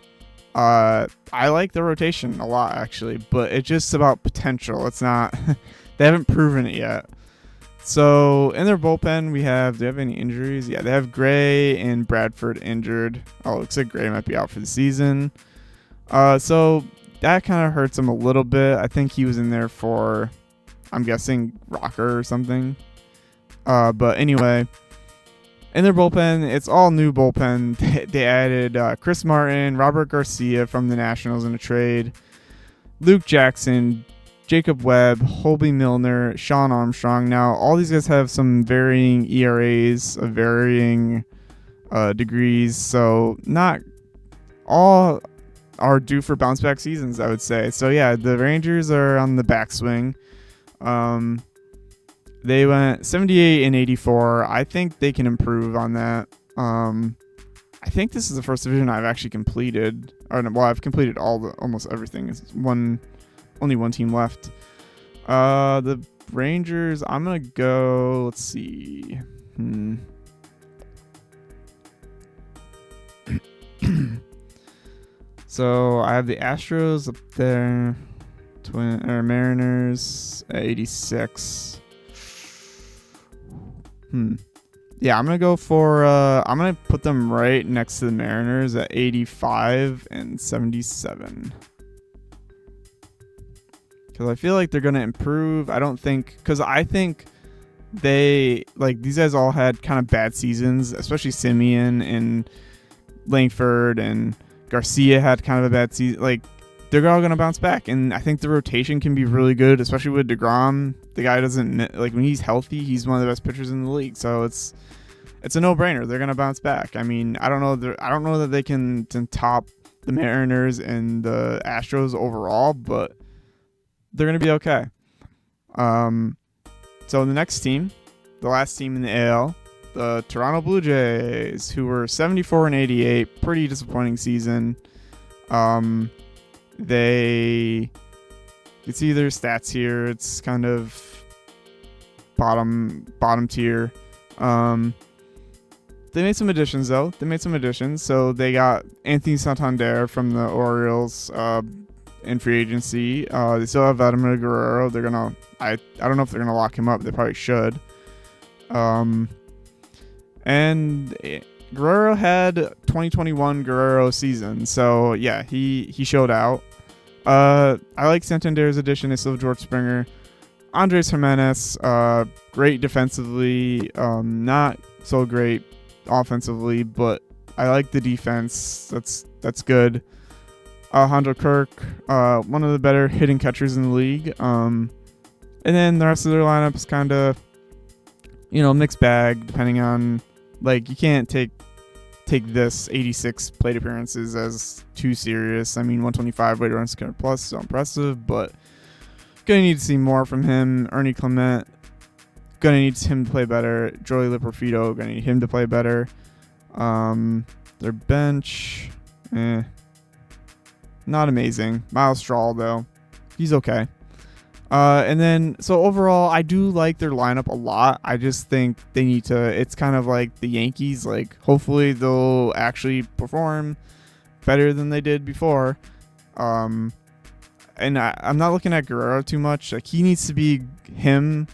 I like the rotation a lot, actually. But it's just about potential. It's not... They haven't proven it yet. So, in their bullpen, do they have any injuries? Yeah, they have Gray and Bradford injured. Oh, it looks like Gray might be out for the season. So, that kind of hurts him a little bit. I think he was in there for, I'm guessing, Rocker or something. But anyway, in their bullpen, it's all new bullpen. They added Chris Martin, Robert Garcia from the Nationals in a trade, Luke Jackson, Jacob Webb, Holby Milner, Sean Armstrong. Now, all these guys have some varying ERAs of varying degrees, so not all are due for bounce back seasons, I would say. So, yeah, the Rangers are on the backswing. They went 78 and 84. I think they can improve on that. I think this is the first division I've actually completed. I've completed almost everything. It's only one team left. The Rangers, I'm going to go, let's see. So I have the Astros up there. Mariners at 86. Yeah, I'm gonna go for. I'm gonna put them right next to the Mariners at 85 and 77 because I feel like they're gonna improve. I don't think because I think they like these guys all had kind of bad seasons, especially Simeon and Langford and Garcia had kind of a bad season. Like they're all gonna bounce back, and I think the rotation can be really good, especially with DeGrom. The guy doesn't like when he's healthy. He's one of the best pitchers in the league, so it's a no-brainer. They're gonna bounce back. I mean, I don't know that they can top the Mariners and the Astros overall, but they're gonna be okay. So the next team, the last team in the AL, the Toronto Blue Jays, who were 74 and 88, pretty disappointing season. They, you can see their stats here. It's kind of bottom tier. They made some additions though. So they got Anthony Santander from the Orioles in free agency. They still have Vladimir Guerrero. They're gonna. I don't know if they're gonna lock him up. They probably should. And Guerrero had 2021 Guerrero season. So yeah, he showed out. I like Santander's addition. They still have George Springer. Andres Jimenez, great defensively, not so great offensively, but I like the defense. That's good. Alejandro Kirk, one of the better hitting catchers in the league. And then the rest of their lineup is kind of, mixed bag, depending on, like, you can't take this 86 plate appearances as too serious. I mean, 125 weighted runs plus, so impressive, but gonna need to see more from him. Ernie Clement, gonna need him to play better. Joey Liperfito, gonna need him to play better. Their bench, not amazing. Miles Straw, though, he's okay. And then, so overall, I do like their lineup a lot. I just think they need to, it's kind of like the Yankees. Like, hopefully they'll actually perform better than they did before. And I'm not looking at Guerrero too much. Like, he needs to be him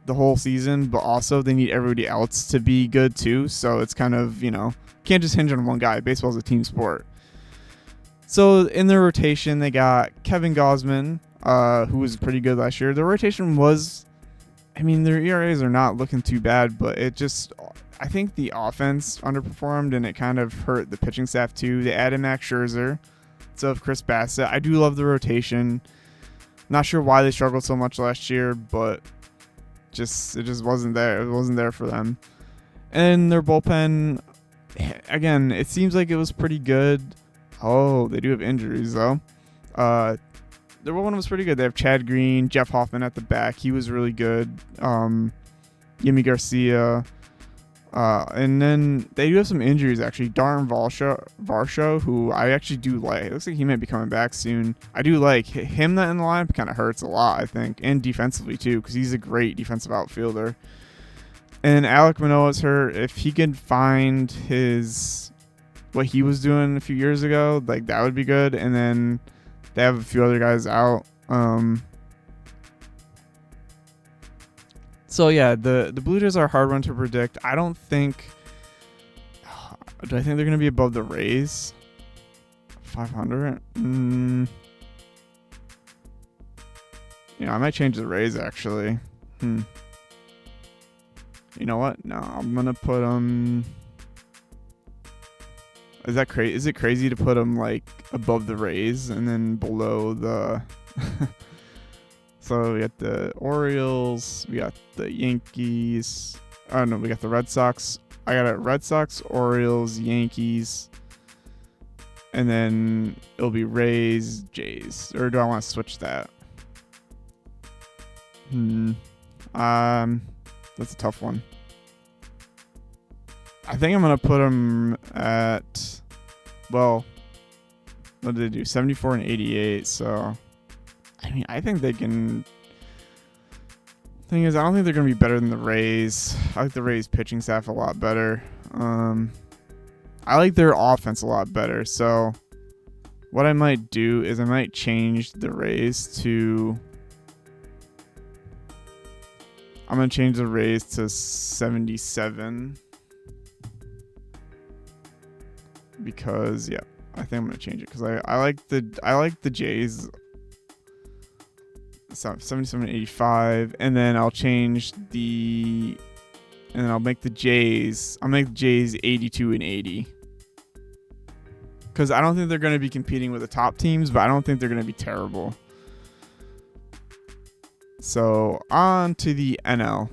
the whole season, but also they need everybody else to be good too. So it's kind of, can't just hinge on one guy. Baseball's a team sport. So in their rotation, they got Kevin Gausman, who was pretty good last year. Their rotation was, their ERAs are not looking too bad, but I think the offense underperformed and it kind of hurt the pitching staff too. They added Max Scherzer, so of Chris Bassett. I do love the rotation. Not sure why they struggled so much last year, but it just wasn't there. It wasn't there for them. And their bullpen, again, it seems like it was pretty good. Oh, they do have injuries though. Their bullpen was pretty good. They have Chad Green, Jeff Hoffman at the back. He was really good. Yimi Garcia. And then they do have some injuries, actually. Darren Varsho, who I actually do like. It looks like he might be coming back soon. I do like him. That in the lineup kind of hurts a lot, I think. And defensively, too, because he's a great defensive outfielder. And Alek Manoah's hurt. If he could find what he was doing a few years ago, like, that would be good. And then they have a few other guys out. So yeah, the Blue Jays are a hard one to predict. I don't think. Do I think they're going to be above the Rays? 500. I might change the Rays actually. You know what? No, I'm gonna put them. Is that crazy? Is it crazy to put them like above the Rays and then below the? So we got the Orioles, we got the Yankees. Oh no, we got the Red Sox. I got it: Red Sox, Orioles, Yankees, and then it'll be Rays, Jays. Or do I want to switch that? That's a tough one. I think I'm gonna put them at, well, what did they do? 74 and 88. So, I think they can. Thing is, I don't think they're gonna be better than the Rays. I like the Rays pitching staff a lot better. I like their offense a lot better. So, what I might do is I might change the Rays to. I'm gonna change the Rays to 77 because I think I'm gonna change it because I like the Jays. 77 85, and then I'll change the, and then I'll make the Jays. I'll make the Jays 82 and 80 because I don't think they're gonna be competing with the top teams, but I don't think they're gonna be terrible. So on to the NL.